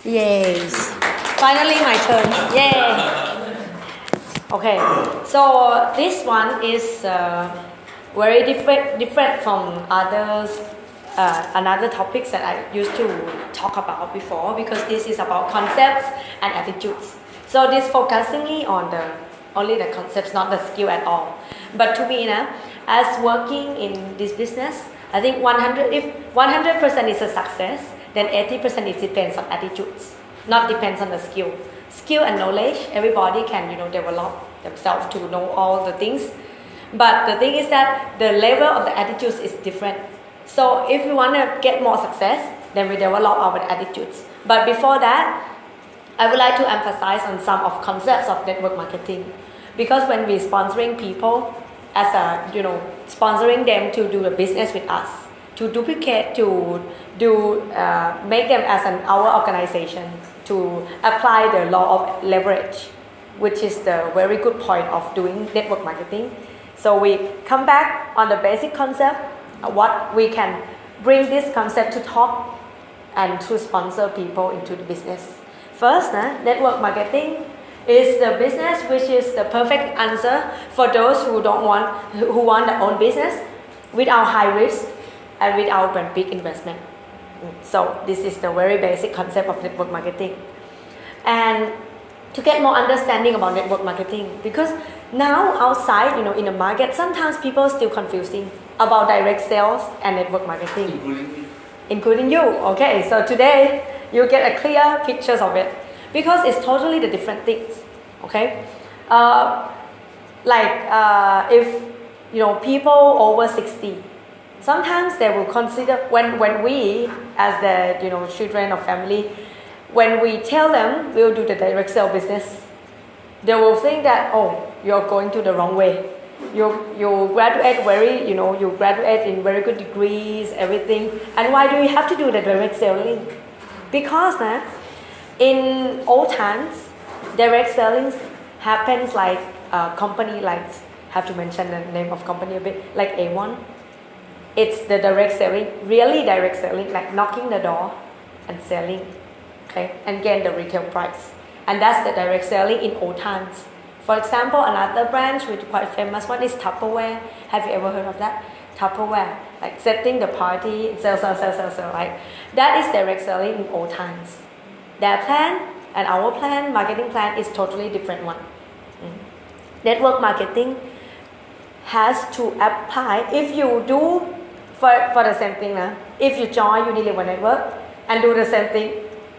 Yes. Finally my turn. Yay. Okay. So this one is very different from others. Another topics that I used to talk about before, because this is about concepts and attitudes. So this focusing on only the concepts, not the skill at all. But to me, as working in this business, I think 100% is a success, then 80% it depends on attitudes, not depends on the skill. Skill and knowledge, everybody can develop themselves to know all the things. But the thing is that the level of the attitudes is different. So if we want to get more success, then we develop our attitudes. But before that, I would like to emphasize on some of concepts of network marketing, because when we're sponsoring people, as sponsoring them to do a business with us, to duplicate, to make them as our organization, to apply the law of leverage, which is the very good point of doing network marketing. So we come back on the basic concept, what we can bring this concept to talk and to sponsor people into the business. First, network marketing is the business which is the perfect answer for those who want their own business without high risk and without a big investment. So this is the very basic concept of network marketing. And to get more understanding about network marketing, because now outside, in the market, sometimes people are still confusing about direct sales and network marketing. Including you. Okay, so today you get a clear pictures of it, because it's totally the different things. Okay, if people over 60, sometimes they will consider when we as the children of family, when we tell them we'll do the direct sale business, they will think that, oh, you're going to the wrong way. You graduate you graduate in very good degrees, everything, and why do you have to do the direct selling? Because in old times, direct selling happens like a company, like, have to mention the name of company a bit, like A1. It's the direct selling, really direct selling, like knocking the door and selling, okay, and get the retail price. And that's the direct selling in old times. For example, another branch which is quite famous one is Tupperware. Have you ever heard of that? Tupperware, like setting the party, sell, right? That is direct selling in old times. Their plan and our plan, marketing plan, is totally different one. Network marketing has to apply. If you do for the same thing, if you join Unilever network and do the same thing,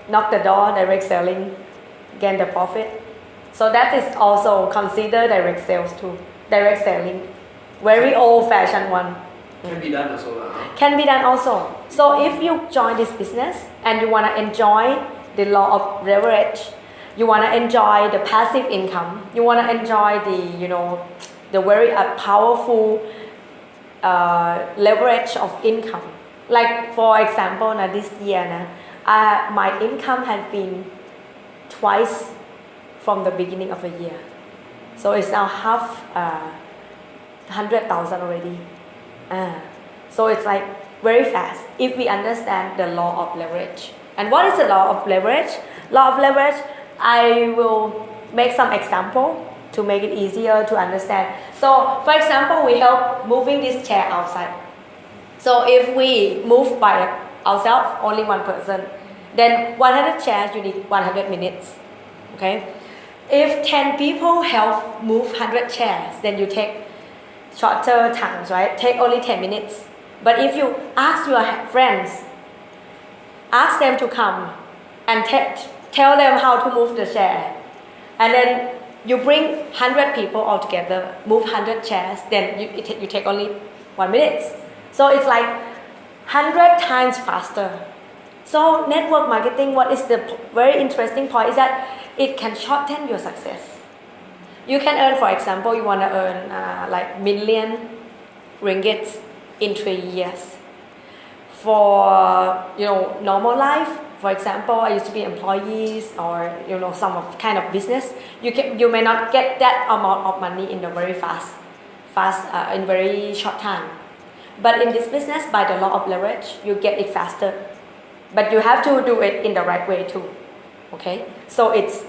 knock the door, direct selling, gain the profit. So that is also considered direct sales too. Direct selling, very old-fashioned one. Can be done also. Can be done also. So if you join this business and you want to enjoy the law of leverage, you want to enjoy the passive income, you want to enjoy the very powerful leverage of income. Like for example, this year, my income has been twice from the beginning of the year. So it's now half 100,000 already. So it's like very fast if we understand the law of leverage. And what is the law of leverage? Law of leverage, I will make some example to make it easier to understand. So for example, we help moving this chair outside. So if we move by ourselves, only one person, then 100 chairs, you need 100 minutes. Okay? If 10 people help move 100 chairs, then you take shorter times, right? Take only 10 minutes. But if you ask your friends, ask them to come and tell them how to move the chair, and then you bring 100 people all together, move 100 chairs, then you take only 1 minute. So it's like 100 times faster. So network marketing, what is the very interesting point is that it can shorten your success. You can earn, for example, you want to earn like million ringgits in 3 years. For normal life, for example, I used to be employees or some kind of business. You may not get that amount of money in a very fast in very short time. But in this business, by the law of leverage, you get it faster. But you have to do it in the right way too. Okay, so it's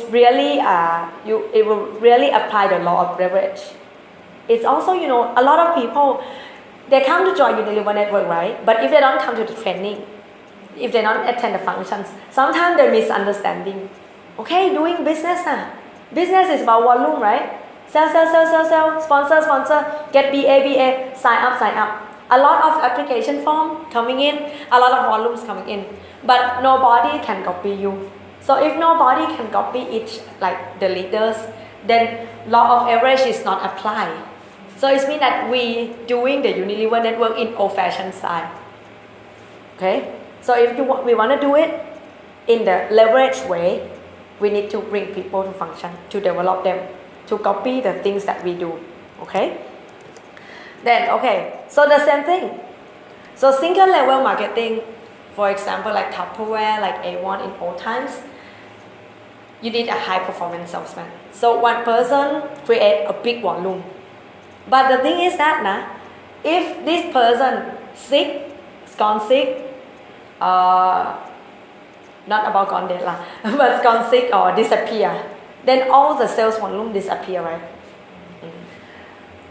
really it will really apply the law of leverage. It's also, you know, a lot of people, they come to join Unilever network, right? But if they don't come to the training, if they don't attend the functions, sometimes they're misunderstanding. Okay, doing business business is about volume, right? Sell, sponsor, get BA, sign up. A lot of application form coming in, a lot of volumes coming in, but nobody can copy you. So if nobody can copy each, like the leaders, then law of average is not applied. So it means that we doing the Unilever network in old-fashioned style. Okay, so if we want to do it in the leverage way, we need to bring people to function, to develop them, to copy the things that we do. Okay. Then so the same thing. So single level marketing, for example, like Tupperware, like A1 in old times, you need a high performance salesman. So one person create a big volume. But the thing is that if this person gone sick, not about gone dead but gone sick or disappear, then all the sales volume disappear, right?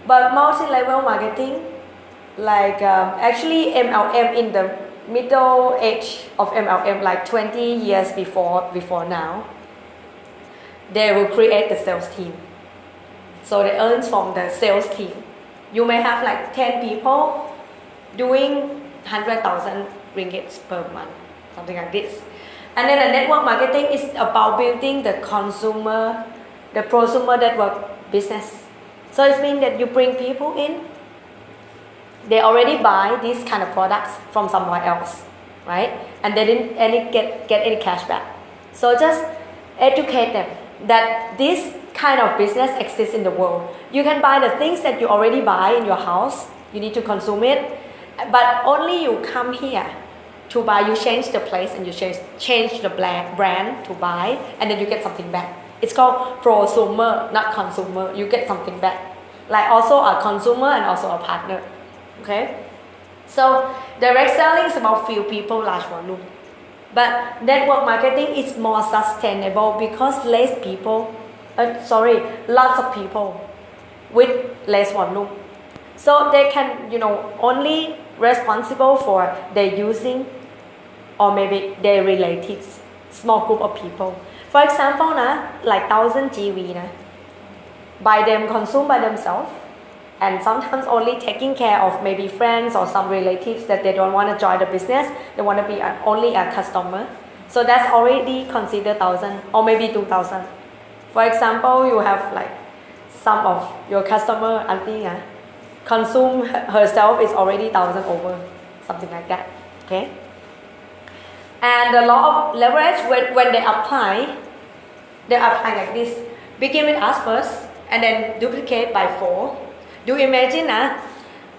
But multi-level marketing, like actually MLM in the middle age of MLM, like 20 years before now, they will create the sales team. So they earn from the sales team. You may have like 10 people doing 100,000 ringgits per month, something like this. And then the network marketing is about building the prosumer network business. So it means that you bring people in, they already buy these kind of products from somewhere else, right? And they didn't get any cash back. So just educate them that this kind of business exists in the world. You can buy the things that you already buy in your house, you need to consume it, but only you come here to buy, you change the place and you change the brand to buy, and then you get something back. It's called prosumer, not consumer. You get something back. Like also a consumer and also a partner. Okay? So direct selling is about few people, large volume. But network marketing is more sustainable because lots of people with less volume. So they can, only responsible for their using or maybe their relatives, small group of people. For example, like 1,000 GV, by them consumed by themselves, and sometimes only taking care of maybe friends or some relatives that they don't want to join the business, they want to be only a customer. So that's already considered 1,000 or maybe 2,000. For example, you have like some of your customer, auntie, consume herself is already 1,000 over, something like that. Okay. And the law of leverage, when they apply like this. Begin with us first, and then duplicate by 4. Do you imagine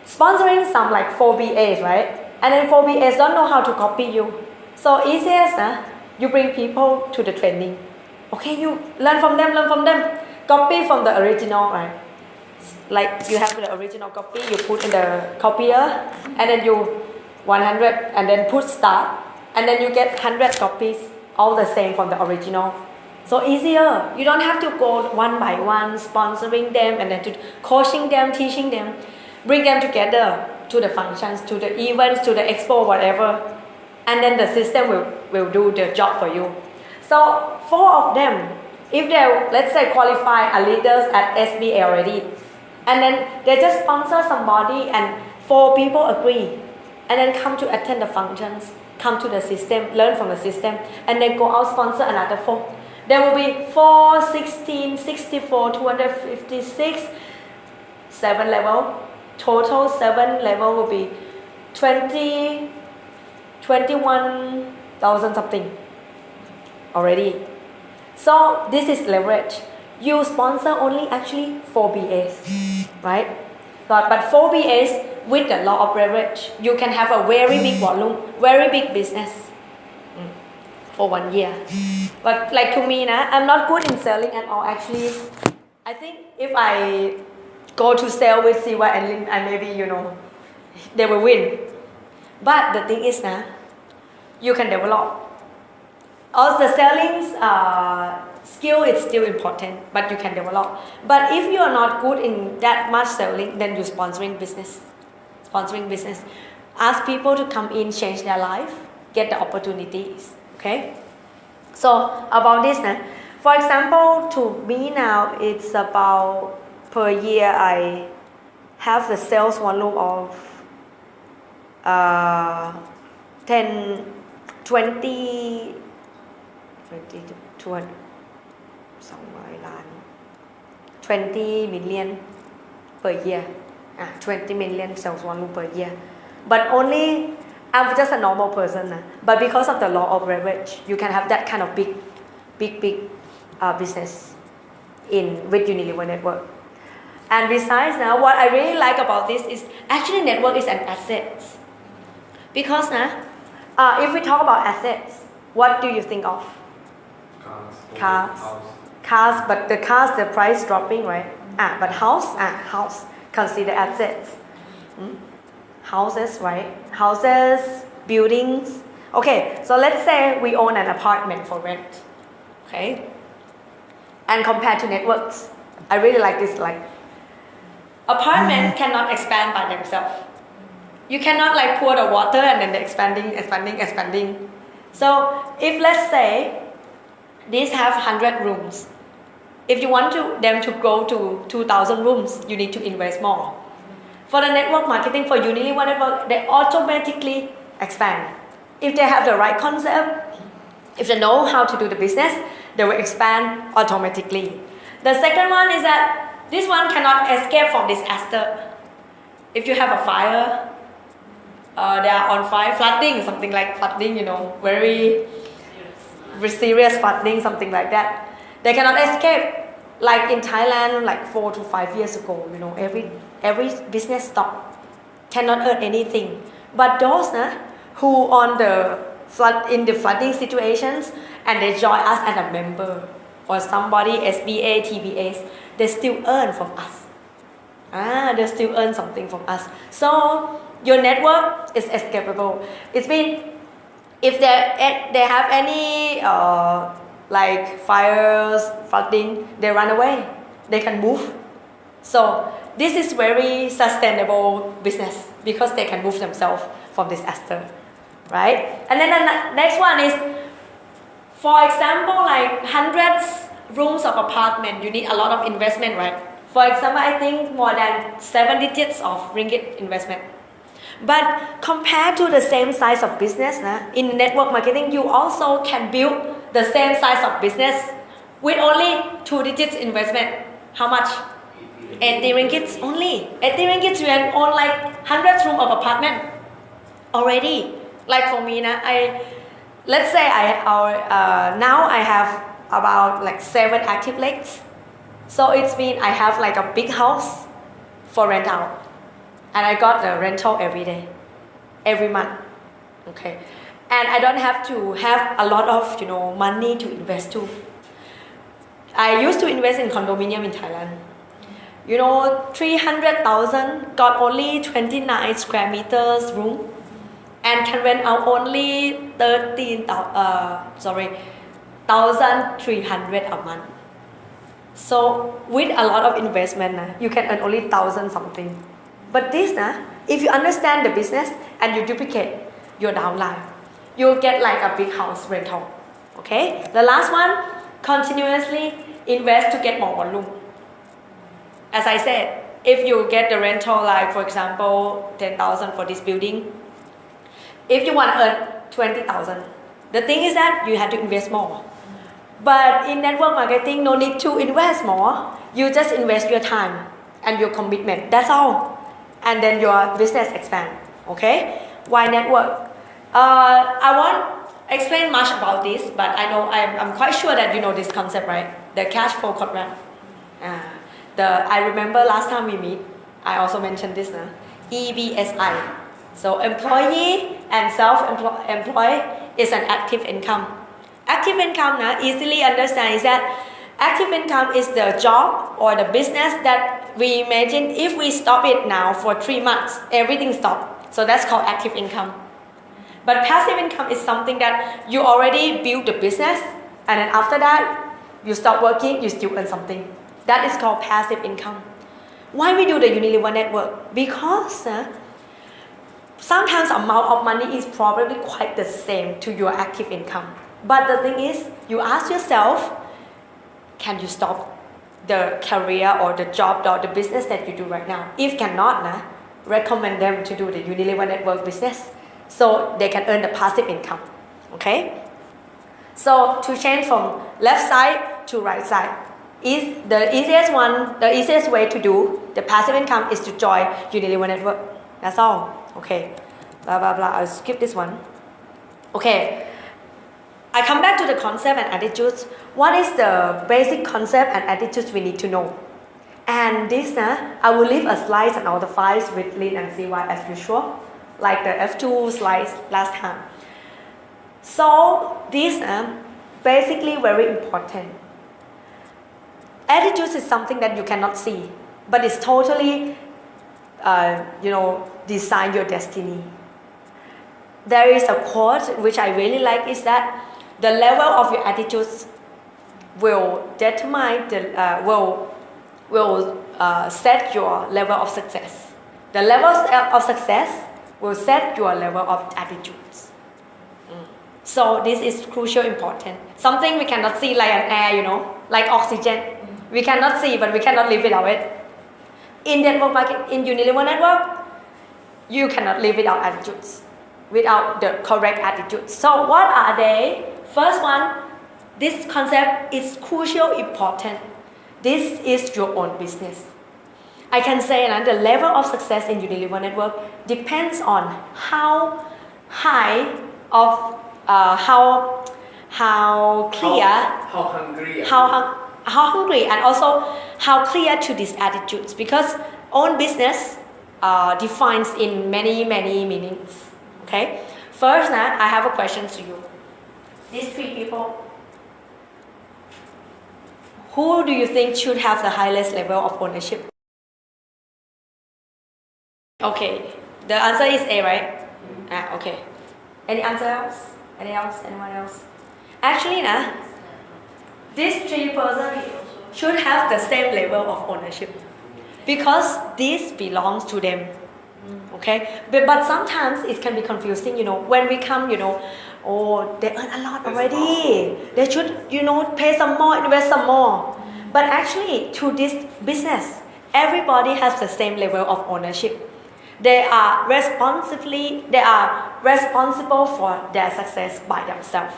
sponsoring some like 4 BAs, right? And then 4 BAs don't know how to copy you. So easiest, you bring people to the training. Okay, you learn from them. Copy from the original, right? Like you have the original copy, you put in the copier, and then you 100, and then put start. And then you get 100 copies, all the same from the original. So easier. You don't have to go one by one, sponsoring them and then to coaching them, teaching them. Bring them together to the functions, to the events, to the expo, whatever. And then the system will do the job for you. So 4 of them, if they, let's say, qualify a leaders at SBA already, and then they just sponsor somebody and 4 people agree, and then come to attend the functions, come to the system, learn from the system, and then go out sponsor another 4. There will be 4, 16, 64, 256, 7 level. Total 7 level will be 21,000 something already. So this is leverage. You sponsor only actually 4 BAs, right? But 4 BAs with the law of leverage, you can have a very big volume, very big business for 1 year. But like to me, I'm not good in selling at all. Actually, I think if I go to sell with Siwa and Lin, and maybe they will win. But the thing is, you can develop. Also, the selling skill is still important, but you can develop. But if you are not good in that much selling, then you're sponsoring business. Sponsoring business. Ask people to come in, change their life, get the opportunities. Okay? So, about this, for example, to me now, it's about per year I have the sales volume of 10, 20, 200, 20 million per year. 20 million sales volume per year. But only, I'm just a normal person. But because of the law of leverage, you can have that kind of big business with Unilever network. And besides now, what I really like about this is actually network is an asset. Because if we talk about assets, what do you think of? Cars, but the price dropping, right? But house consider assets. Houses, right? Houses, buildings. Okay, so let's say we own an apartment for rent. Okay? And compared to networks, I really like this slide. Apartments cannot expand by themselves. You cannot like pour the water and then expanding. So if let's say these have 100 rooms, if you want them to go to 2,000 rooms, you need to invest more. For the network marketing, for Unilever network, they automatically expand. If they have the right concept, if they know how to do the business, they will expand automatically. The second one is that this one cannot escape from disaster. If you have a fire, they are on fire, flooding, something like flooding, very serious flooding, something like that. They cannot escape. Like in Thailand, like 4 to 5 years ago, every business stopped, cannot earn anything. But those who on in the flooding situations and they join us as a member or somebody SBA, TBAs, they still earn from us. They still earn something from us. So your network is escapable. It's mean if they have any like fires, flooding, they run away. They can move. So this is very sustainable business because they can move themselves from disaster, right? And then the next one is, for example, like hundreds rooms of apartment, you need a lot of investment, right? For example, I think more than 7 digits of ringgit investment. But compared to the same size of business, in network marketing, you also can build the same size of business with only 2 digits investment. How much? 80 ringgits only. 80 ringgits, you can own like 100 rooms of apartment already. Like for me, let's say now I have about like 7 active legs. So it's mean I have like a big house for rent out. And I got the rental every day, every month. Okay. And I don't have to have a lot of money to invest too. I used to invest in condominium in Thailand. 300,000 got only 29 square meters room and can rent out only 1,300 a month. So with a lot of investment, you can earn only 1,000 something. But this, if you understand the business and you duplicate your downline, you'll get like a big house rental. Okay? The last one, continuously invest to get more volume. As I said, if you get the rental, like for example, 10,000 for this building, if you want to earn 20,000, the thing is that you have to invest more. But in network marketing, no need to invest more. You just invest your time and your commitment. That's all. And then your business expand. Okay? Why network? I won't explain much about this, but I'm quite sure that you know this concept, right? The cash flow quadrant. I remember last time we meet, I also mentioned this, EBSI. So employee and self-employed is an active income. Active income, easily understand is that active income is the job or the business that we imagine if we stop it now for 3 months, everything stops. So that's called active income. But passive income is something that you already build the business, and then after that, you stop working, you still earn something. That is called passive income. Why we do the Unilever network? Because sometimes amount of money is probably quite the same to your active income. But the thing is, you ask yourself, can you stop the career or the job or the business that you do right now? If cannot, recommend them to do the Unilever network business so they can earn the passive income. Okay? So to change from left side to right side is the easiest way to do the passive income is to join Unilever network. That's all. Okay. Blah blah blah. I'll skip this one. Okay. I come back to the concept and attitudes. What is the basic concept and attitudes we need to know? And this, I will leave a slide and all the files with Lin and CY as usual, like the F2 slides last time. So this basically very important. Attitudes is something that you cannot see, but it's totally, design your destiny. There is a quote which I really like is that the level of your attitudes will determine will set your level of success. The level of success will set your level of attitudes. So this is crucial important. Something we cannot see like an air, like oxygen. We cannot see, but we cannot live without it. In network market, in Unilever network, you cannot live without attitudes, without the correct attitudes. So what are they? First one, this concept is crucial important. This is your own business. I can say that the level of success in Unilever network depends on how high of how clear, how hungry, and also how clear to these attitudes. Because own business defines in many meanings. Okay. First, I have a question to you. These three people, who do you think should have the highest level of ownership? Okay, the answer is A, right? Okay. Any answer else? Anyone else? Actually, these three persons should have the same level of ownership because this belongs to them. Okay, but sometimes it can be confusing. When we come, oh, they earn a lot already. They should, pay some more, invest some more. But actually, to this business, everybody has the same level of ownership. They are responsible for their success by themselves.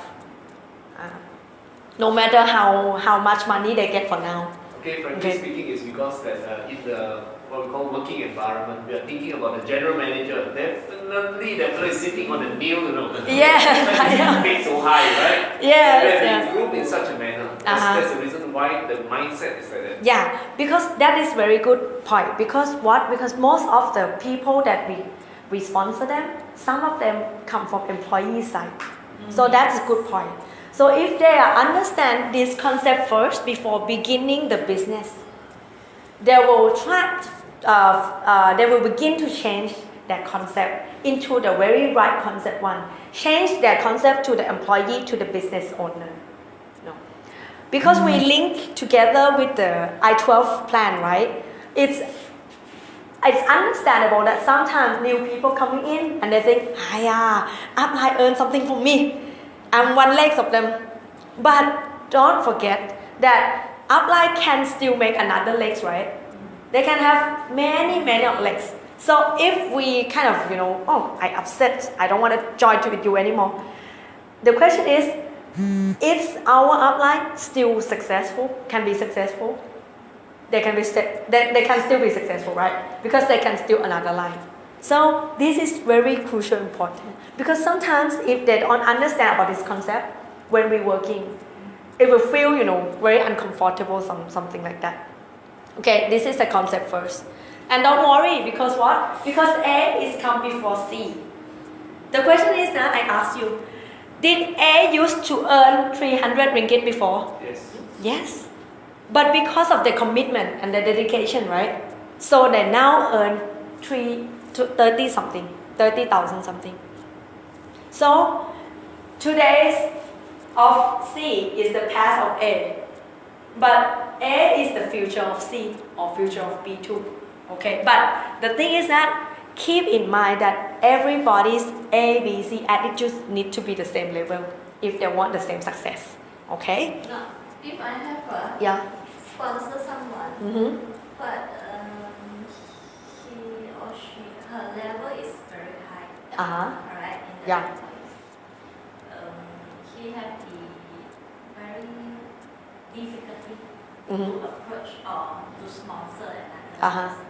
No matter how much money they get for now. Okay, frankly speaking, it's because that in the what we call working environment, we are thinking about the general manager. Definitely sitting on the nail, Yeah. paid so high, right? Yes. We group in such a manner. That's the reason why the mindset is like that. Yeah, because that is very good point. Because what? Because most of the people that we sponsor them, some of them come from employee side. So that's a good point. So if they understand this concept first before beginning the business, they will begin to change that concept into the very right concept one. Change their concept to the employee to the business owner. No. Because we link together with the I-12 plan, right? It's understandable that sometimes new people coming in and they think, upline earn something from me. I'm one leg of them. But don't forget that upline can still make another legs, right? They can have many of legs. So if we kind of, I upset, I don't want to join with you anymore. The question is our upline still successful? Can be successful? They can still be successful, right? Because they can still another line. So this is very crucial, important. Because sometimes if they don't understand about this concept, when we're working, it will feel, very uncomfortable, something like that. Okay, this is the concept first. And don't worry, because what? Because A is come before C. The question is that I ask you, did A used to earn 300 ringgit before? Yes. Yes. But because of the commitment and the dedication, right? So they now earn 30,000 something. So today's of C is the past of A, but A is the future of C or future of B too. Okay, but the thing is that keep in mind that everybody's A, B, C attitudes need to be the same level if they want the same success. Okay? No, if I have a Yeah. sponsor someone, Mm-hmm. but he or she, her level is very high. Uh-huh. Alright, in the Yeah. workplace. He have the very difficulty Mm-hmm. to approach or to sponsor another Uh-huh. person.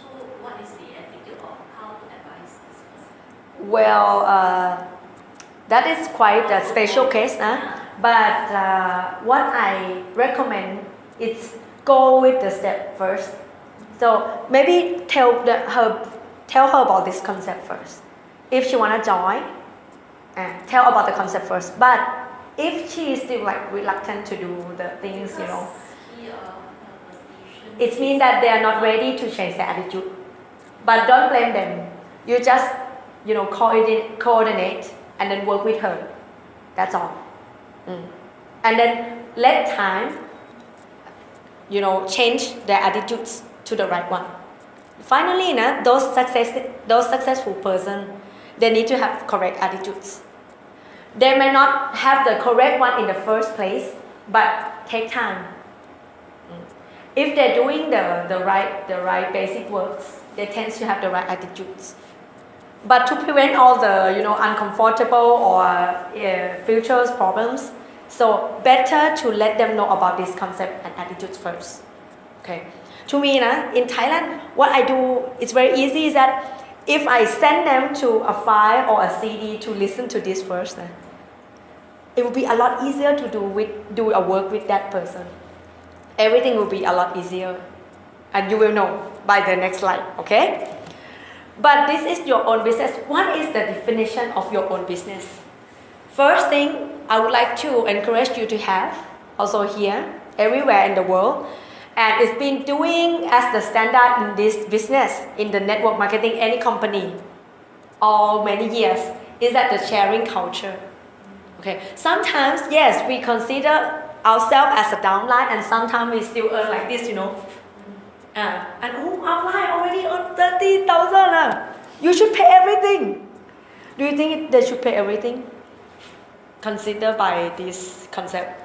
So what is the attitude of how to advise this person? Well, that is quite a special case, but what I recommend is go with the step first. So maybe tell her about this concept first. If she wanna join, tell about the concept first. But if she is still like reluctant to do the things, you know, He or her position it means that they are not ready to change their attitude. But don't blame them. You just, you know, coordinate and then work with her. That's all. And then let time, you know, change their attitudes to the right one. Finally, those successful person, they need to have correct attitudes. They may not have the correct one in the first place, but take time. If they're doing the right basic works, they tend to have the right attitudes. But to prevent all the, you know, uncomfortable or future problems, so better to let them know about this concept and attitudes first. Okay. To me, in Thailand, what I do is very easy. Is that if I send them to a file or a CD to listen to this first, it will be a lot easier to do a work with that person. Everything will be a lot easier, and you will know by the next slide. Okay. But this is your own business. What is the definition of your own business? First thing I would like to encourage you to have, also here, everywhere in the world, and it's been doing as the standard in this business, in the network marketing, any company, all many years, is that the sharing culture. Okay, sometimes, yes, we consider ourselves as a downline, and sometimes we still earn like this, you know. And upline already earn 30,000. You should pay everything. Do you think they should pay everything? Consider by this concept.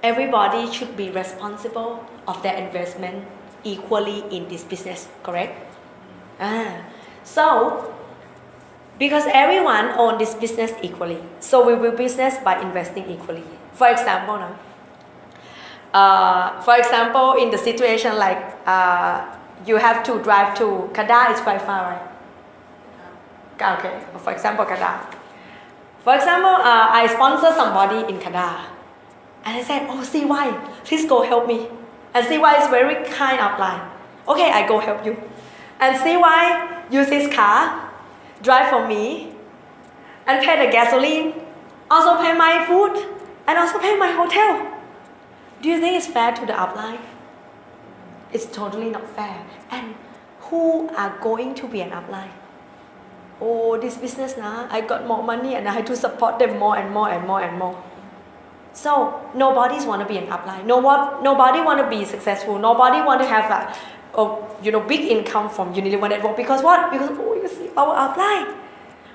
Everybody should be responsible of their investment equally in this business, correct? So, because everyone owns this business equally, so we will business by investing equally. For example, in the situation like you have to drive to Kedah, it's quite far, right? Okay, for example, Kedah. For example, I sponsor somebody in Kedah, and I said, "Oh, CY, please go help me." And CY is very kind upline. Okay, I go help you. And CY use his car, drive for me, and pay the gasoline, also pay my food, and also pay my hotel. Do you think it's fair to the upline? It's totally not fair. And who are going to be an upline? Oh, this business now, I got more money and I have to support them more and more and more and more. So nobody's want to be an upline. Nobody want to be successful. Nobody want to have a big income from Unilever network. Because what? Because you see our upline,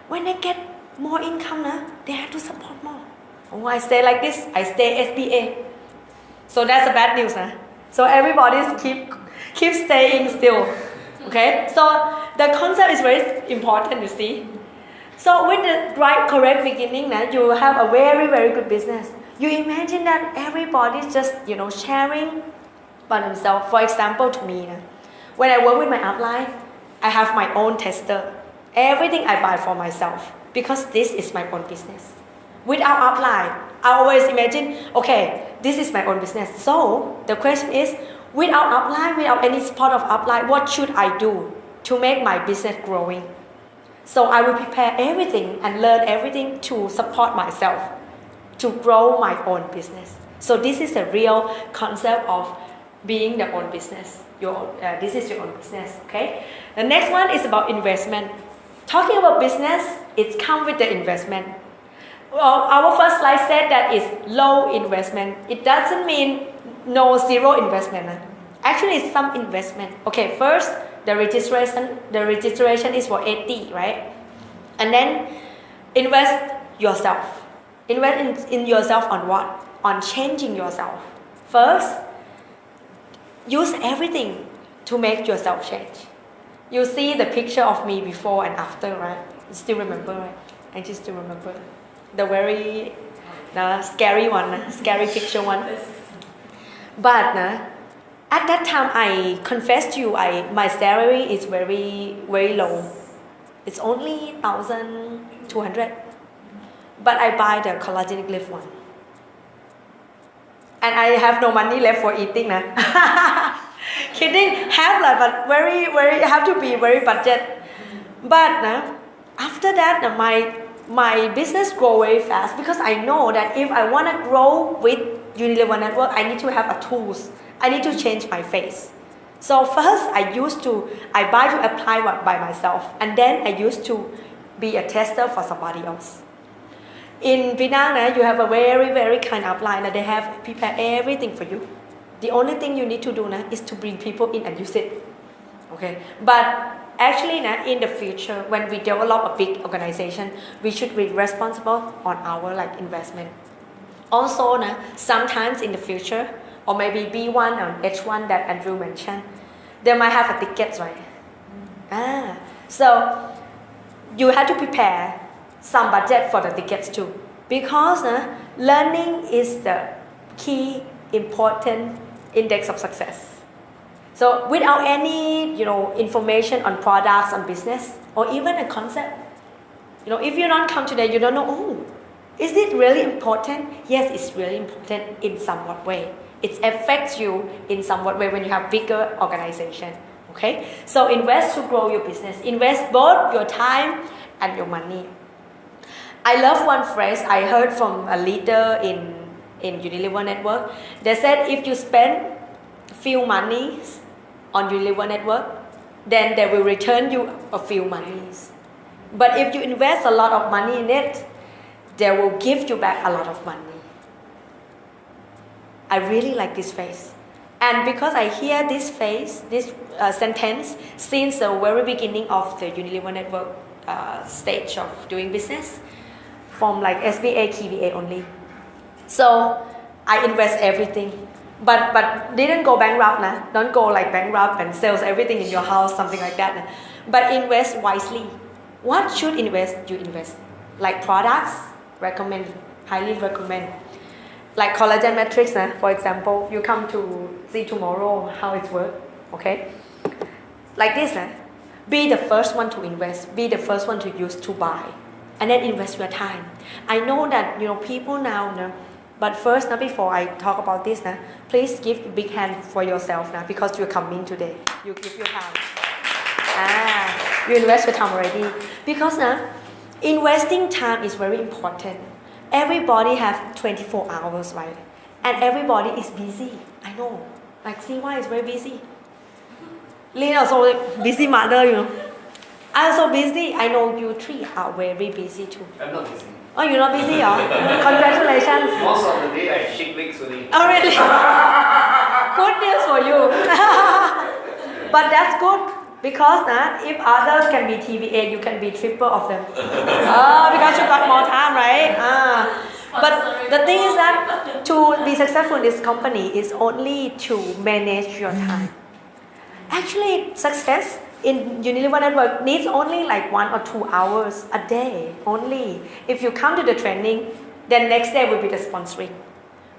when they get more income, they have to support more. Oh, I stay like this. I stay SPA. So that's the bad news. So everybody keep staying still. Okay. So the concept is very important. You see. So with the correct beginning, you have a very, very good business. You imagine that everybody's just sharing by themselves. For example, to me, when I work with my upline, I have my own tester. Everything I buy for myself because this is my own business. Without upline, I always imagine, okay, this is my own business. So the question is, without upline, without any support of upline, what should I do to make my business growing? So I will prepare everything and learn everything to support myself, to grow my own business. So this is a real concept of being the own business. This is your own business, okay? The next one is about investment. Talking about business it comes with the investment. Well, our first slide said that it's low investment. It doesn't mean no zero investment. Actually, it's some investment. Okay, first the registration. The registration is for 80, right? And then invest yourself. Invest in yourself on what? On changing yourself. First, use everything to make yourself change. You see the picture of me before and after, right? You still remember, right? I just still remember. The very scary one, scary picture one. But at that time, I confess to you, my salary is very, very low. It's only 1,200. But I buy the collagen lift one. And I have no money left for eating. Kidding, have like, but very, very, have to be very budget. But after that, my business grow very fast because I know that if I want to grow with Unilever Network, I need to have a tools. I need to change my face. So first, I buy to apply by myself, and then I used to be a tester for somebody else. In Vietnam, you have a very, very kind upline that they have prepare everything for you. The only thing you need to do is to bring people in and use it. Okay, but actually, in the future, when we develop a big organization, we should be responsible on our investment. Also, sometimes in the future, or maybe B1 or H1 that Andrew mentioned, they might have a ticket, right? So you have to prepare some budget for the tickets too, because learning is the key important index of success. So without any information on products, on business, or even a concept, if you don't come today, you don't know, oh, is it really important? Yes, it's really important in somewhat way. It affects you in somewhat way when you have bigger organization. Okay, so invest to grow your business. Invest both your time and your money. I love one phrase I heard from a leader in Unilever Network. They said if you spend few monies on Unilever Network, then they will return you a few monies. But if you invest a lot of money in it, they will give you back a lot of money. I really like this phrase. And because I hear this phrase, this sentence, since the very beginning of the Unilever Network stage of doing business, from SBA, KVA only. So I invest everything. But didn't go bankrupt. Don't go bankrupt and sell everything in your house, something like that. But invest wisely. What should you invest? Like products, recommend, highly recommend. Like collagen matrix, for example, you come to see tomorrow how it works, okay? Like this, be the first one to invest, be the first one to use to buy, and then invest your time. I know that people now, but first, before I talk about this, please give a big hand for yourself because you're coming today. You give your time. You invest your time already. Because investing time is very important. Everybody has 24 hours, right? And everybody is busy. I know. CY is very busy. Lynn also busy mother, I'm so busy. I know you three are very busy too. I'm not busy. Oh, you're not busy, Congratulations. Most of the day I shake legs only. Oh, really? Good news for you. But that's good. Because if others can be TVA, you can be triple of them. Because you got more time, right? But the thing is that to be successful in this company is only to manage your time. Actually, success in Unilever Network needs only 1 or 2 hours a day only. If you come to the training, then next day will be the sponsoring.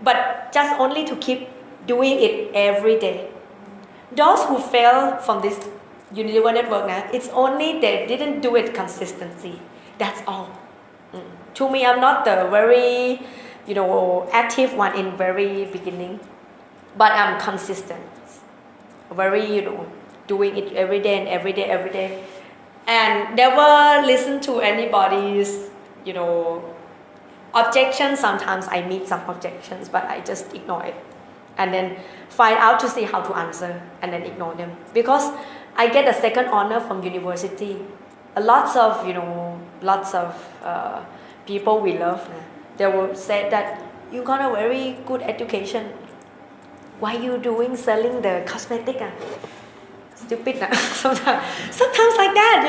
But just only to keep doing it every day. Those who fail from this Unilever Network, it's only they didn't do it consistently. That's all. To me, I'm not the very, active one in very beginning, but I'm consistent. Very, doing it every day and every day, every day, and never listen to anybody's, objections. Sometimes I meet some objections, but I just ignore it, and then find out to see how to answer, and then ignore them because I get a second honor from university. Lots of lots of people we love, they will say that you got a very good education. Why you doing selling the cosmetic? Stupid. Sometimes like that,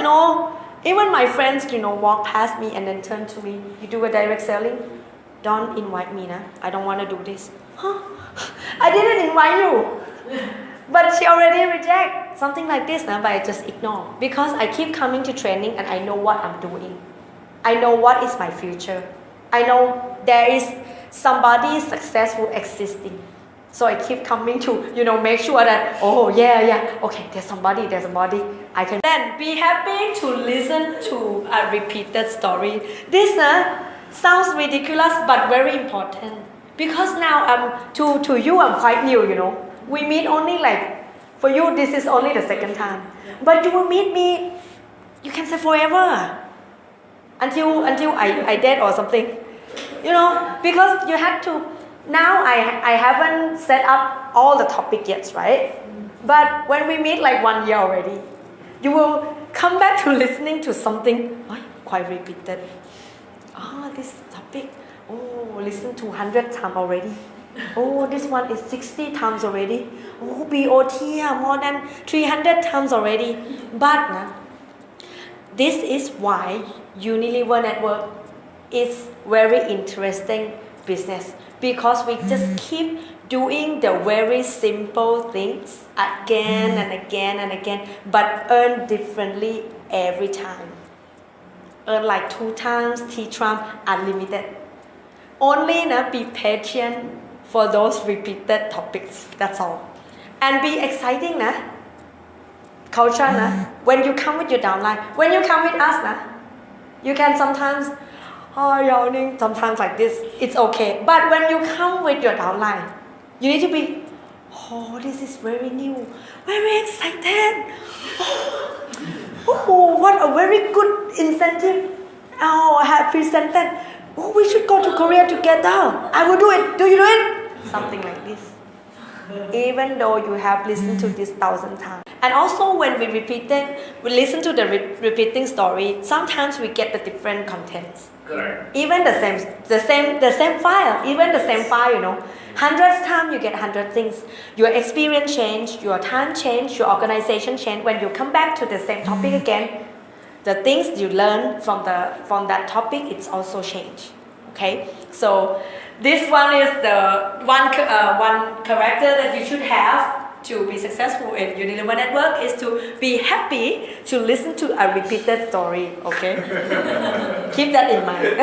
Even my friends, walk past me and then turn to me. You do a direct selling? Don't invite me, I don't want to do this. Huh? I didn't invite you. But she already reject something like this, but I just ignore. Because I keep coming to training and I know what I'm doing. I know what is my future. I know there is somebody successful existing. So I keep coming to, make sure that, okay, there's somebody, I can then be happy to listen to a repeated story. This sounds ridiculous but very important. Because now to you I'm quite new, We meet only for you this is only the second time. But you will meet me, you can say forever. Until I dead or something. Because you have to. Now I haven't set up all the topic yet, right? But when we meet 1 year already, you will come back to listening to something quite repeated. This topic, listen to 100 times already. This one is 60 times already. BOT, more than 300 times already. But this is why Unilever Network is very interesting business. Because we just keep doing the very simple things again and again and again, but earn differently every time. Earn 2 times, 3 times, unlimited. Only be patient for those repeated topics, that's all. And be exciting, culture, when you come with your downline, when you come with us, you can sometimes yawning, sometimes like this, it's okay. But when you come with your downline, you need to be, this is very new, very excited. What a very good incentive. I have presented. We should go to Korea together. I will do it. Do you do it? Something like this. Even though you have listened to this 1,000 times. And also when we listen to the repeating story, sometimes we get the different contents. Correct. Even the same file, 100 times you get 100 things. Your experience change, your time change, your organization change. When you come back to the same topic again, the things you learn from that topic, it's also change. Okay, so this one is the one character that you should have to be successful in Unilever Network is to be happy to listen to a repeated story. Okay, keep that in mind.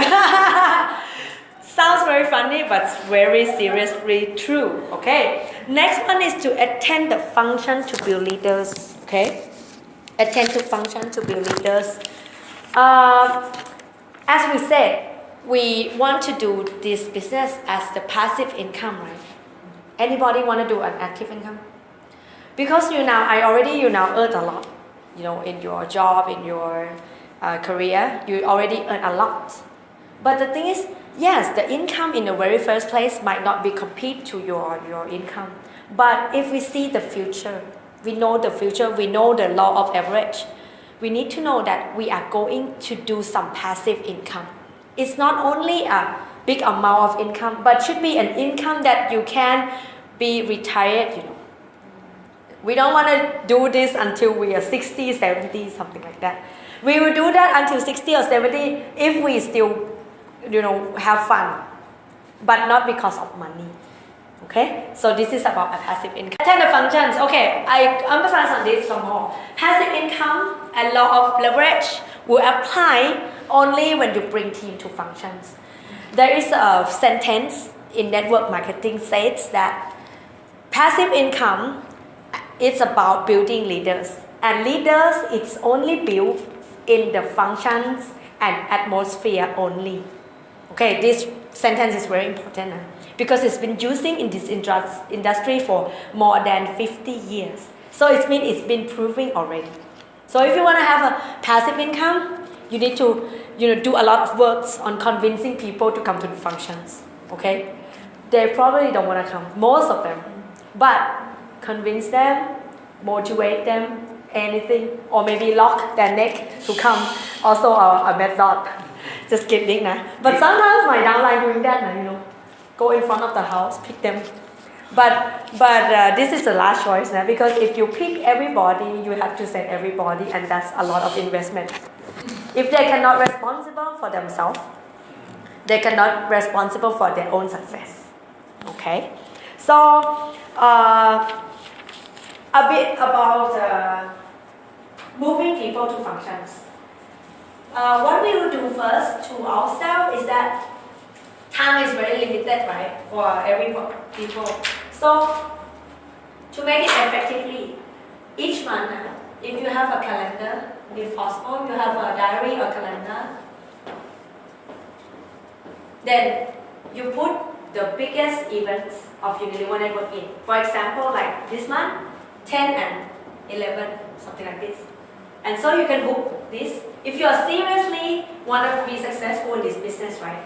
Sounds very funny, but very seriously true. Okay, next one is to attend the function to build leaders. Okay, attend to function to build leaders. As we said, we want to do this business as the passive income, right? Anybody want to do an active income? Because you now earn a lot, in your job, in your career, you already earn a lot. But the thing is, yes, the income in the very first place might not be compete to your income. But if we see the future, we know the future, we know the law of average, we need to know that we are going to do some passive income. It's not only a big amount of income, but should be an income that you can be retired, We don't want to do this until we are 60, 70, something like that. We will do that until 60 or 70 if we still, have fun, but not because of money. Okay, so this is about a passive income. Attend the functions. Okay, I emphasize on this some more. Passive income and law of leverage will apply only when you bring team to functions. There is a sentence in network marketing says that passive income is about building leaders, and leaders it's only built in the functions and atmosphere only. Okay, this sentence is very important because it's been using in this industry for more than 50 years. So it means it's been proving already. So if you want to have a passive income, you need to do a lot of works on convincing people to come to the functions. Okay, they probably don't want to come, most of them, but convince them, motivate them, anything, or maybe lock their neck to come. Also a method. Just kidding, nah. But sometimes my downline doing that, nah, you know, go in front of the house, pick them. But this is the last choice, nah, because if you pick everybody, you have to send everybody, and that's a lot of investment. If they cannot responsible for themselves, they cannot responsible for their own success. Okay, so a bit about moving people to functions. What we will do first to ourselves is that time is very limited, right, for every people. So to make it effectively, each month, if you have a calendar, if possible, you have a diary or calendar, then you put the biggest events of Unilever network in. For example, like this month, 10 and 11, something like this. And so you can book this. If you are seriously want to be successful in this business, right?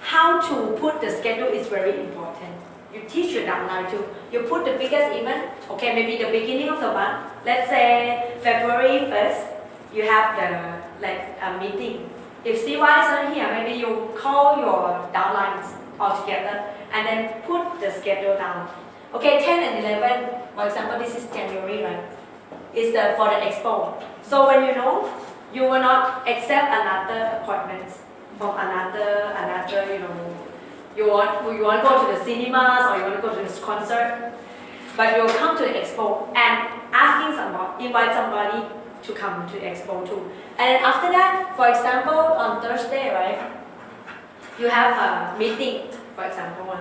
How to put the schedule is very important. You teach your downline too. You put the biggest event, okay, maybe the beginning of the month. Let's say February 1st, you have a meeting. If CY is not here, maybe you call your downlines all together and then put the schedule down. Okay, 10 and 11, for example, this is January, right? Is for the expo. So when you know, you will not accept another appointments from another, you know, you want to go to the cinemas or you want to go to this concert, but you'll come to the expo and invite somebody to come to the expo too. And then after that, for example, on Thursday, right, you have a meeting, for example,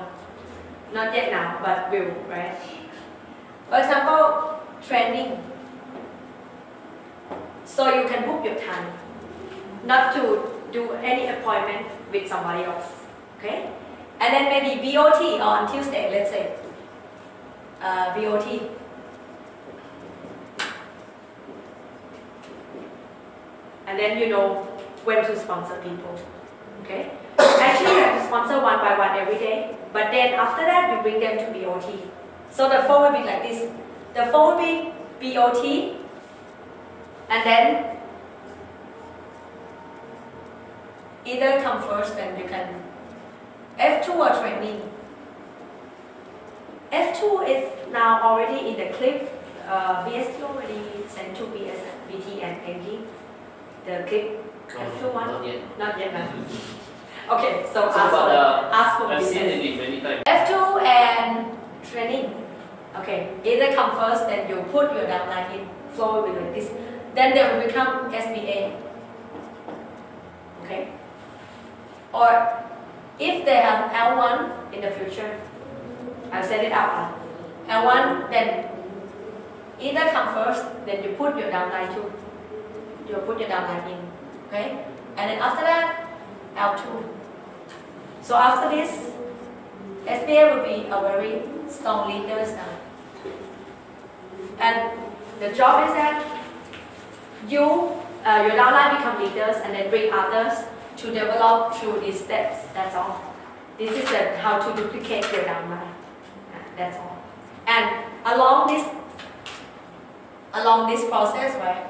not yet now, but will, right? For example, training. So you can book your time, not to do any appointment with somebody else, okay? And then maybe BOT on Tuesday, let's say, BOT. And then you know when to sponsor people, okay? Actually, you have to sponsor one by one every day, but then after that, you bring them to BOT. So the flow will be like this. The flow will be BOT, and then either come first, then you can F2 or training. F2 is now already in the clip. BST already sent to BT and NG. The clip F2 one? Not yet. Not yet, man. Okay, so ask for I've seen it many times. F2 and training. Okay, either come first, then you put your downline in, flow will be like this. Then they will become SBA. Okay? Or if they have L1 in the future, I'll set it out loud. L1, then either come first, then you put your downline too. You put your downline in. Okay? And then after that, L2. So after this, SBA will be a very strong leaders now. And the job is that your downline become leaders and then bring others to develop through these steps. That's all. This is how to duplicate your downline. That's all. And along this process, right?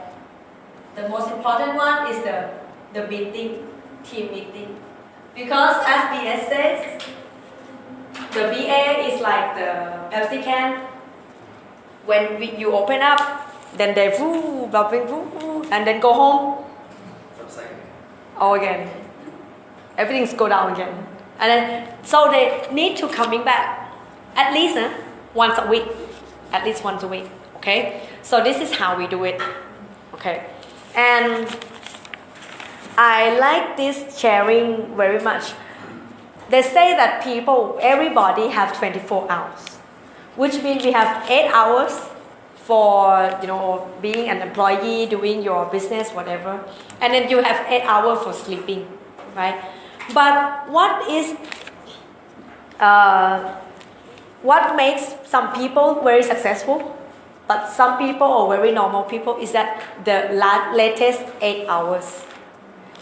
The most important one is the meeting, team meeting. Because as BS says, the BA is like the Pepsi can. When you open up, then they bubbling, and then go home. Oh, again. Everything's go down again. And then, so they need to coming back at least once a week. At least once a week. Okay? So this is how we do it. Okay? And I like this sharing very much. They say that everybody have 24 hours, which means we have 8 hours for being an employee, doing your business, whatever, and then you have 8 hours for sleeping, right? But what makes some people very successful, but some people or very normal people, is that the latest 8 hours.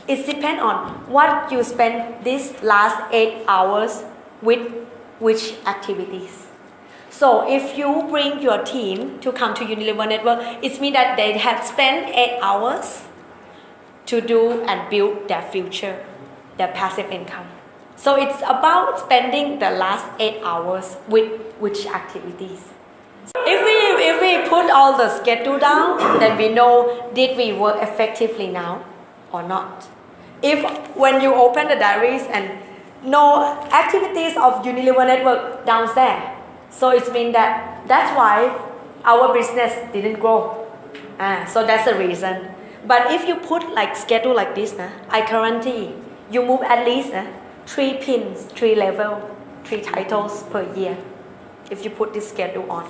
It depends on what you spend these last 8 hours with which activities. So if you bring your team to come to Unilever Network, it means that they have spent 8 hours to do and build their future, their passive income. So it's about spending the last 8 hours with which activities. If we put all the schedule down, then we know did we work effectively now or not. If when you open the diaries and no activities of Unilever Network downstairs, so it means that's why our business didn't grow. So that's the reason. But if you put like schedule like this, I guarantee you move at least 3 pins, 3 levels, 3 titles per year. If you put this schedule on,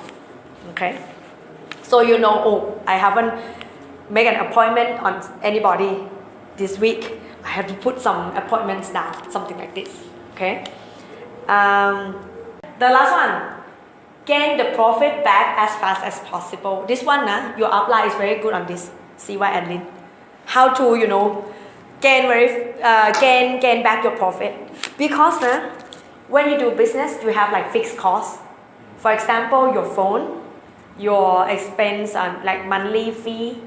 okay. So you know, oh, I haven't made an appointment on anybody this week. I have to put some appointments down, something like this, okay. The last one, gain the profit back as fast as possible. This one, your upline is very good on this. CY and Lin, how to gain back your profit, because when you do business you have like fixed costs. For example, your phone, your expense like monthly fee,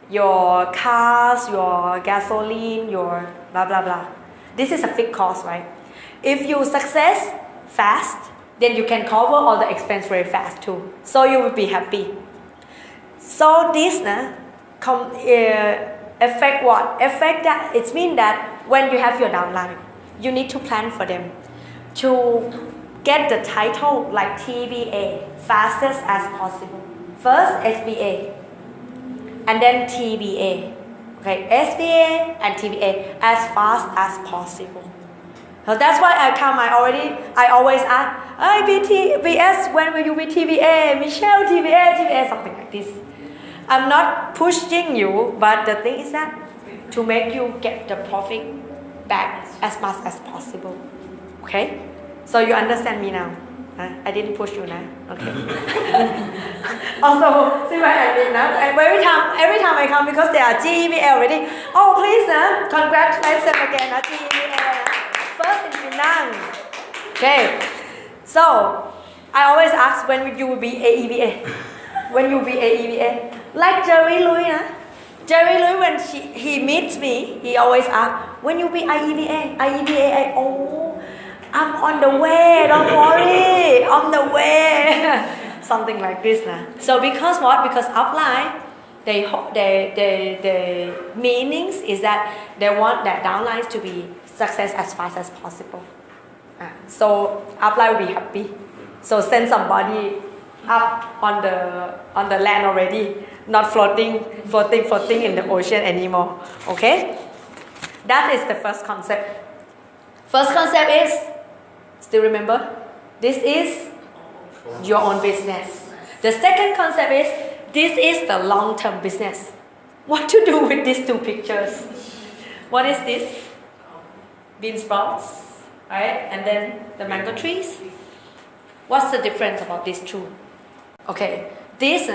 your cars, your gasoline, your blah blah blah. This is a fixed cost, right? If you success fast, then you can cover all the expense very fast too. So you will be happy. So this affect what? Affect that it means that when you have your downline, you need to plan for them to get the title like TBA fastest as possible. First SBA and then TBA. Okay, SBA and TBA as fast as possible. So that's why I always ask, hey BS, when will you be TBA? Michelle TBA, something like this. I'm not pushing you, but the thing is that to make you get the profit back as much as possible. Okay? So you understand me now? I didn't push you now. Okay. Also, see what I mean now? Every time I come, because they are GEBL already. Oh, please, congratulations again, GEBL. First in Penang. Okay. So I always ask when you will be AEBA. When you will be AEBA. Like Jerry Louis, Jerry Louis, when he meets me, he always asks, when you be IEBA? IEBA, oh, I'm on the way, don't worry, on the way. Something like this. So because what? Because upline, the meanings is that they want their downlines to be success as fast as possible. So upline will be happy. So send somebody up on the land already, not floating in the ocean anymore. Okay, that is the first concept. First concept is, still remember, this is your own business. The second concept is, this is the long-term business. What to do with these two pictures? What is this? Bean sprouts, right? And then the mango trees. What's the difference about these two? Okay, this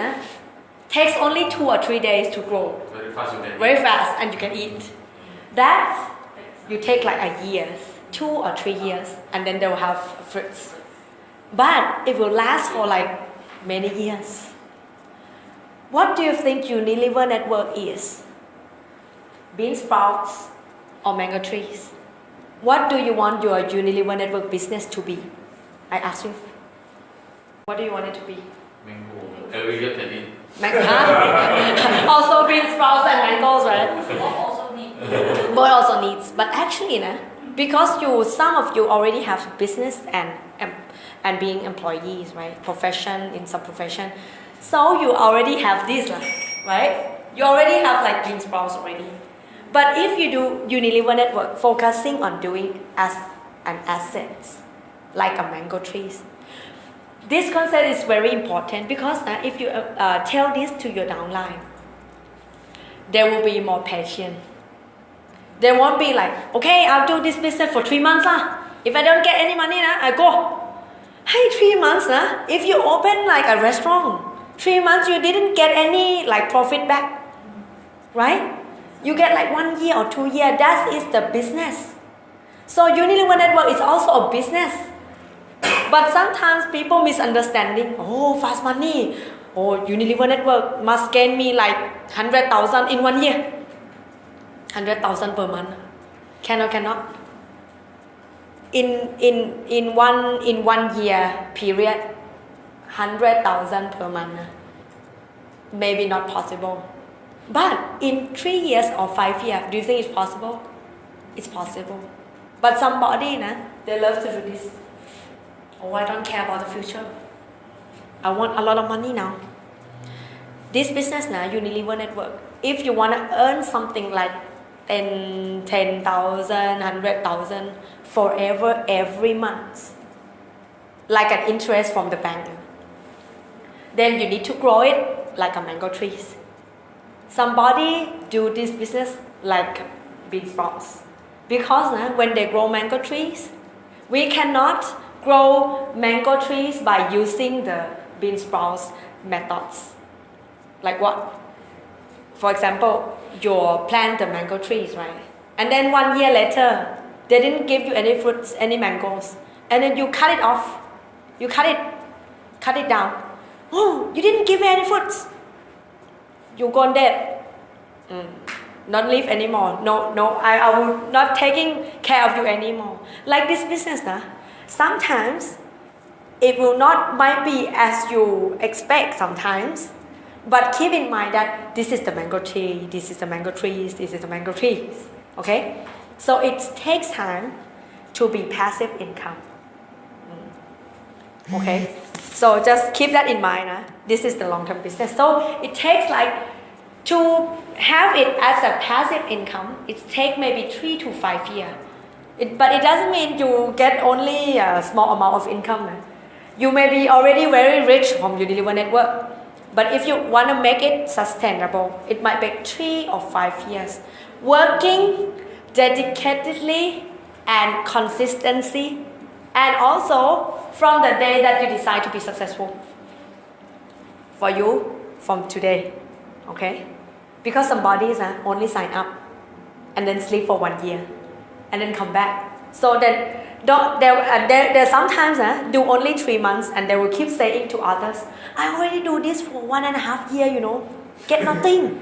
takes only 2 or 3 days to grow. Very fast, and you can eat. That you take like a year, 2 or 3 years, and then they will have fruits. But it will last for like many years. What do you think Unilever Network is? Bean sprouts or mango trees? What do you want your Unilever Network business to be? I ask you. What do you want it to be? Mango. Every year can eat. Mango. Also bean sprouts and mangoes, right? Both also needs. But actually, because some of you already have business and being employees, right? Profession, in some profession. So you already have this, right? You already have like bean sprouts already. But if you do Unilever Network, focusing on doing as an asset, like a mango trees. This concept is very important because if you tell this to your downline, they will be more patient. They won't be like, okay, I'll do this business for 3 months. If I don't get any money, I go. Hey, 3 months, if you open like a restaurant, 3 months you didn't get any like profit back, right? You get like 1 year or 2 years. That is the business. So Unilever Network is also a business. But sometimes people misunderstanding. Oh, fast money. Oh, Unilever network must gain me like 100,000 in 1 year. 100,000 per month. Can or cannot? In 1 year period, 100,000 per month. Maybe not possible. But in 3 years or 5 years, do you think it's possible? It's possible. But somebody, they love to do this. Oh, I don't care about the future. I want a lot of money now. This business Unilever network, if you want to earn something like 10,000, 100,000 forever every month, like an interest from the bank, then you need to grow it like a mango trees. Somebody do this business like bean sprouts, because when they grow mango trees, we cannot grow mango trees by using the bean sprouts methods. Like what? For example, you plant the mango trees, right? And then 1 year later, they didn't give you any fruits, any mangoes. And then you cut it off. You cut it down. Oh, you didn't give me any fruits. You gone dead. Not live anymore. No, I will not taking care of you anymore. Like this business, sometimes it will not might be as you expect sometimes. But keep in mind that this is the mango tree, this is the mango trees, this is the mango trees. Okay? So it takes time to be passive income. Okay? So just keep that in mind. This is the long-term business. So it takes like, to have it as a passive income, it takes maybe 3 to 5 years. But it doesn't mean you get only a small amount of income. You may be already very rich from Unilever network. But if you want to make it sustainable, it might take 3 or 5 years. Working dedicatedly and consistency, and also from the day that you decide to be successful. For you, from today, okay? Because some bodies only sign up and then sleep for 1 year and then come back. So then they sometimes do only 3 months and they will keep saying to others, I already do this for 1.5 years, get nothing.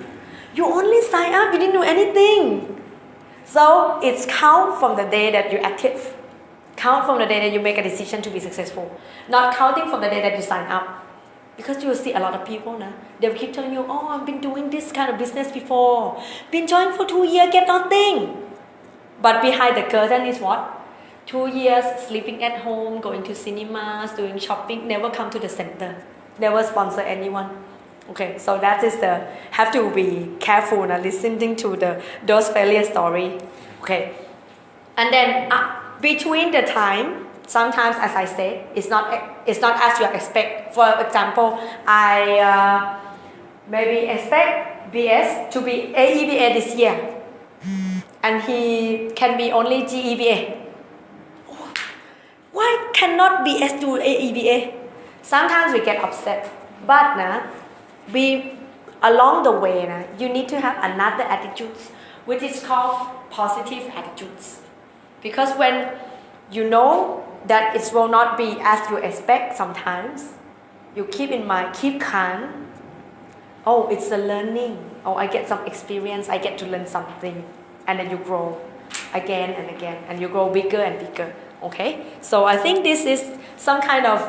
You only sign up, you didn't do anything. So it's count from the day that you're active. Count from the day that you make a decision to be successful. Not counting from the day that you sign up. Because you will see a lot of people, they will keep telling you, oh, I've been doing this kind of business before. Been joined for 2 years, get nothing. But behind the curtain is what? 2 years sleeping at home, going to cinemas, doing shopping, never come to the center, never sponsor anyone. Okay, so that is have to be careful listening to those failure story. Okay, and then between the time, sometimes as I said, it's not as you expect. For example, I maybe expect BS to be AEBA this year, and he can be only GEBA. Why cannot BS do AEBA? Sometimes we get upset, but along the way, you need to have another attitudes, which is called positive attitudes. Because when you know that it will not be as you expect sometimes, you keep in mind, keep calm. Oh, it's a learning. Oh, I get some experience, I get to learn something. And then you grow again and again, and you grow bigger and bigger. Okay? So I think this is some kind of,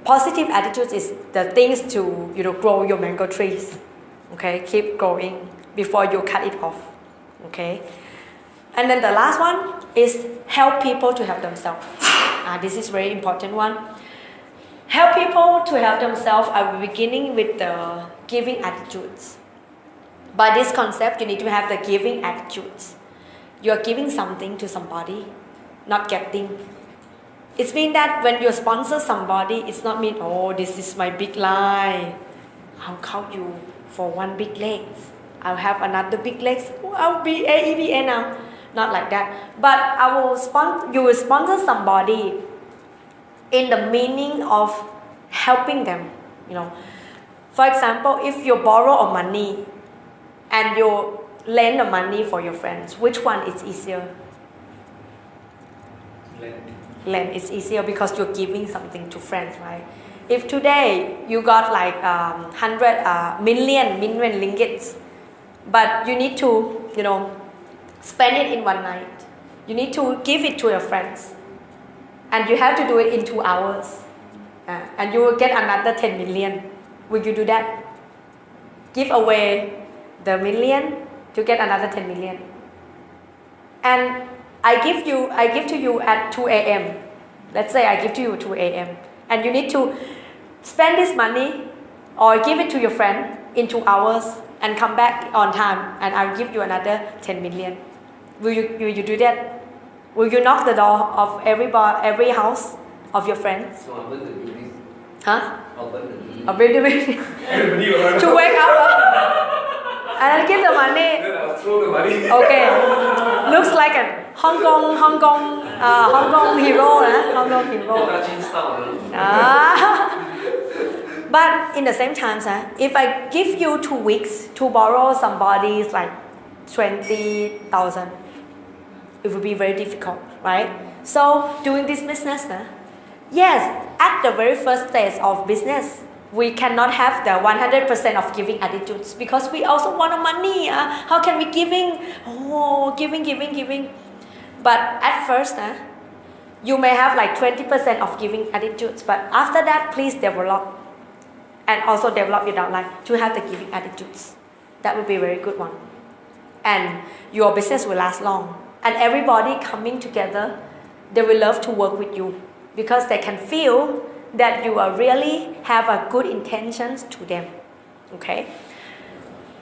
positive attitudes is the things to, grow your mango trees. Okay? Keep growing before you cut it off. Okay? And then the last one is help people to help themselves. This is very important one. Help people to help themselves. I will be beginning with the giving attitudes. By this concept, you need to have the giving attitudes. You are giving something to somebody, not getting. It means that when you sponsor somebody, it's not mean, oh, this is my big line. I'll count you for one big leg. I'll have another big leg. I'll be AEBA now. Not like that. But you will sponsor somebody in the meaning of helping them. For example, if you borrow money and you lend the money for your friends, which one is easier? Lend is easier because you're giving something to friends, right? If today you got like 100 million ringgits, but you need to, spend it in one night. You need to give it to your friends, and you have to do it in 2 hours, and you will get another 10 million. Will you do that? Give away the million to get another 10 million. And I give to you at 2 a.m. Let's say I give to you 2 a.m. and you need to spend this money or give it to your friend in 2 hours and come back on time, and I'll give you another 10 million. Will you do that? Will you knock the door of every house of your friends? So I'll burn the building. Huh? I'll burn the building. A building. Everybody will run To out. wake up and I'll give the money. Then I'll throw the money. Okay, looks like a Hong Kong hero, Hong Kong hero. Touching style. But in the same time, if I give you 2 weeks to borrow somebody's like 20,000, it will be very difficult, right? So doing this business, yes, at the very first stage of business, we cannot have the 100% of giving attitudes because we also want money. How can we giving? Giving. But at first, you may have like 20% of giving attitudes, but after that, please develop and also develop your downline to have the giving attitudes. That would be a very good one. And your business will last long. And everybody coming together, they will love to work with you because they can feel that you are really have a good intentions to them. Okay?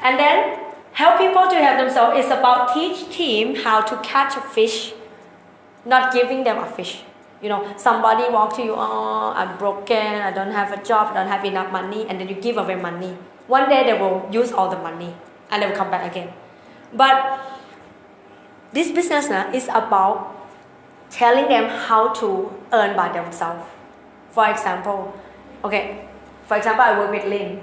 And then help people to help themselves is about teach team how to catch a fish, not giving them a fish. Somebody walk to you, oh, I'm broken, I don't have a job, I don't have enough money, and then you give away money. One day they will use all the money and they will come back again. But this business is about telling them how to earn by themselves. For example, I work with Lynn.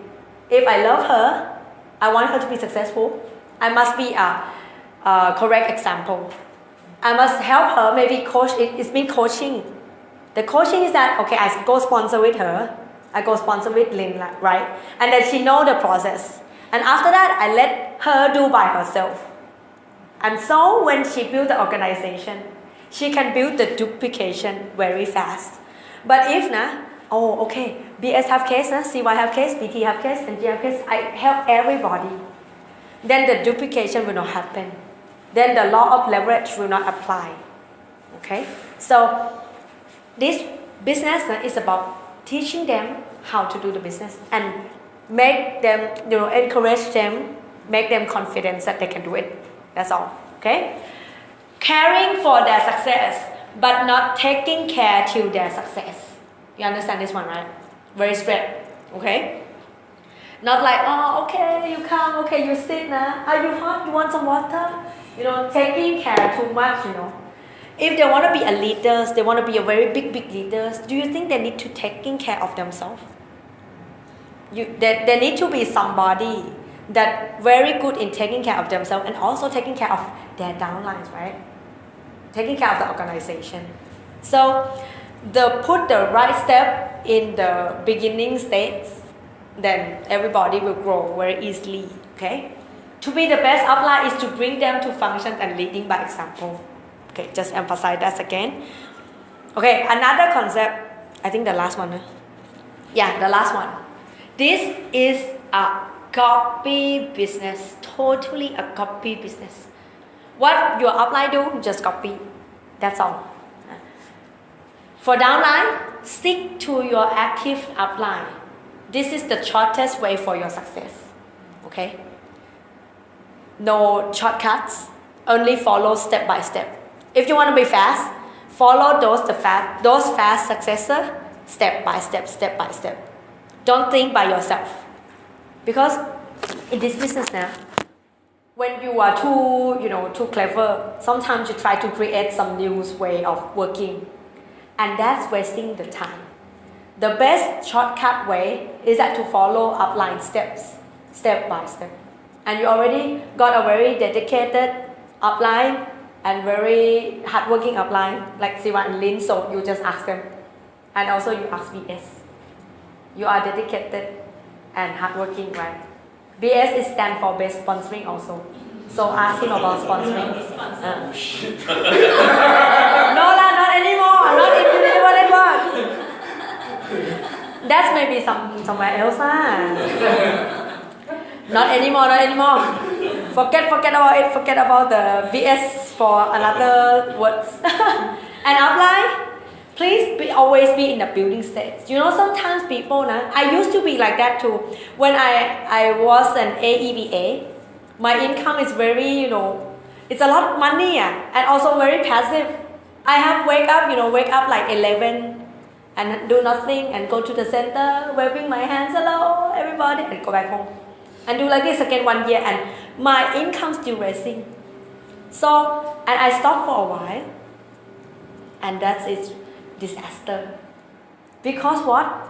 If I love her, I want her to be successful, I must be a correct example. I must help her, maybe coach, it's been coaching. The coaching is that, I go sponsor with her, I go sponsor with Lynn, right? And then she know the process. And after that, I let her do by herself. And so when she build the organization, she can build the duplication very fast. But if, BS have case, CY have case, BT have case, and G have case, I help everybody. Then the duplication will not happen. Then the law of leverage will not apply. Okay? So this business is about teaching them how to do the business and make them, encourage them, make them confident that they can do it. That's all. Okay? Caring for their success, but not taking care to their success. You understand this one, right? Very straight. Okay? Not like, you come, you sit now. Are you hot? You want some water? Taking care too much, If they want to be a leaders, they want to be a very big leaders, do you think they need to taking care of themselves? They need to be somebody that very good in taking care of themselves and also taking care of their downlines, right? Taking care of the organization. So put the right step in the beginning stage, then everybody will grow very easily. Okay? To be the best upline is to bring them to function and leading by example. Okay, just emphasize that again. Okay, another concept, I think the last one. Yeah, the last one. This is a copy business, totally a copy business. What your upline do, just copy. That's all. For downline, stick to your active upline. This is the shortest way for your success. Okay? No shortcuts, only follow step by step. If you want to be fast, follow those fast successors step by step. Don't think by yourself. Because in this business now, when you are too clever, sometimes you try to create some new way of working, and that's wasting the time. The best shortcut way is that to follow upline steps, step by step. And you already got a very dedicated upline, and very hardworking upline like Siva and Lin, so you just ask them. And also you ask BS. You are dedicated and hardworking, right? BS is stand for best sponsoring also. So ask him about sponsoring. No lah, not anymore. Not in Unilever network. That's maybe somewhere else lah. Not anymore, not anymore. Forget about it. Forget about the BS for another words. And upline, please always be in the building stage. You know, sometimes people, I used to be like that too. When I was an AEBA, my income is very, it's a lot of money and also very passive. I have wake up like 11 and do nothing and go to the center, waving my hands, hello everybody, and go back home. And do like this again 1 year, and my income still rising. So, and I stopped for a while, and that's it, disaster. Because what?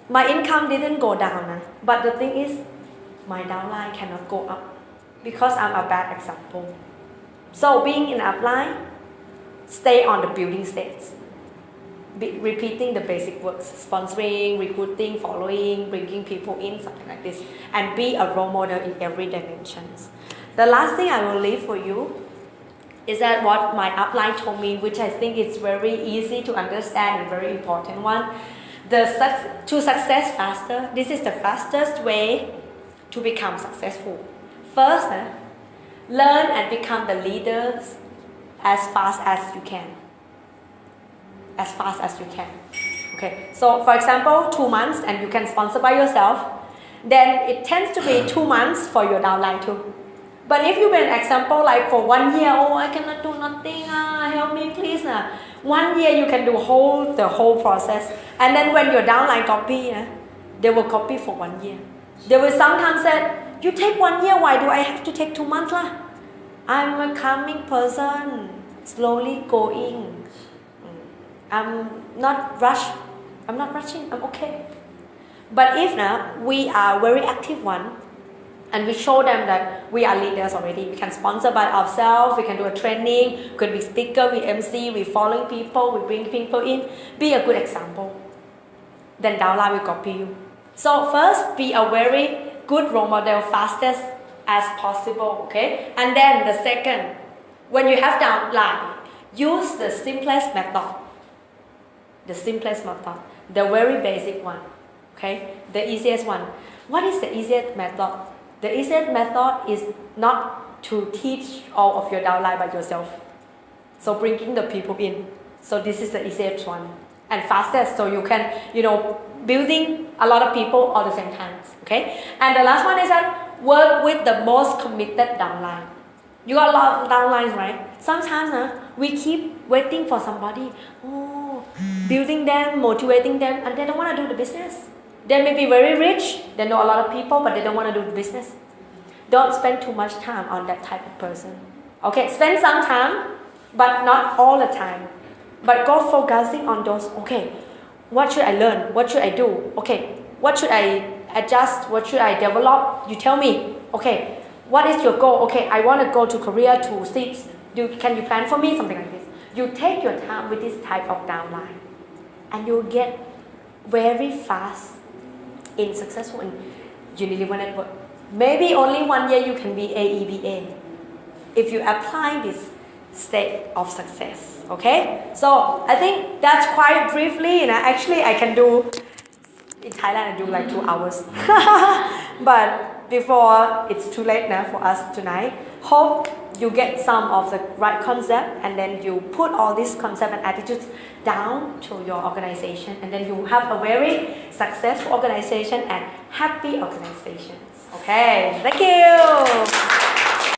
My income didn't go down, but the thing is, my downline cannot go up because I'm a bad example. So being in upline, stay on the building stage. Repeating the basic works, sponsoring, recruiting, following, bringing people in, something like this, and be a role model in every dimension. The last thing I will leave for you is that what my upline told me, which I think is very easy to understand and very important one. To success faster, this is the fastest way to become successful. First, learn and become the leaders as fast as you can. As fast as you can. Okay, so for example, 2 months and you can sponsor by yourself, then it tends to be 2 months for your downline too. But if you be an example like for 1 year, oh I cannot do nothing, help me please. 1 year you can do the whole process, and then when your downline copy, they will copy for 1 year. They will sometimes say, you take 1 year, why do I have to take 2 months lah? I'm a calming person, slowly going. I'm not rushing, I'm okay. But if we are very active one, and we show them that we are leaders already, we can sponsor by ourselves, we can do a training, we could be speaker, we MC, we following people, we bring people in, be a good example. Then downline will copy you. So first, be a very good role model, fastest as possible, okay? And then the second, when you have downline, use the simplest method. The simplest method, the very basic one, okay? The easiest one. What is the easiest method? The easiest method is not to teach all of your downline by yourself. So bringing the people in. So this is the easiest one and fastest. So you can, building a lot of people all the same time, okay? And the last one is that work with the most committed downline. You got a lot of downlines, right? Sometimes we keep waiting for somebody. Building them, motivating them, and they don't want to do the business. They may be very rich, they know a lot of people, but they don't want to do the business. Don't spend too much time on that type of person. Okay, spend some time, but not all the time. But go focusing on those, okay, what should I learn? What should I do? Okay, what should I adjust? What should I develop? You tell me, okay, what is your goal? Okay, I want to go to Korea to see, can you plan for me? Something like this. You take your time with this type of downline, and you'll get very fast in successful in Unilever network. Maybe only 1 year you can be AEBA if you apply this state of success. Okay, so I think that's quite briefly, and actually I can do in Thailand I do like 2 hours. But before it's too late now for us tonight, hope you get some of the right concept, and then you put all these concepts and attitudes down to your organization, and then you have a very successful organization and happy organizations. Okay, thank you.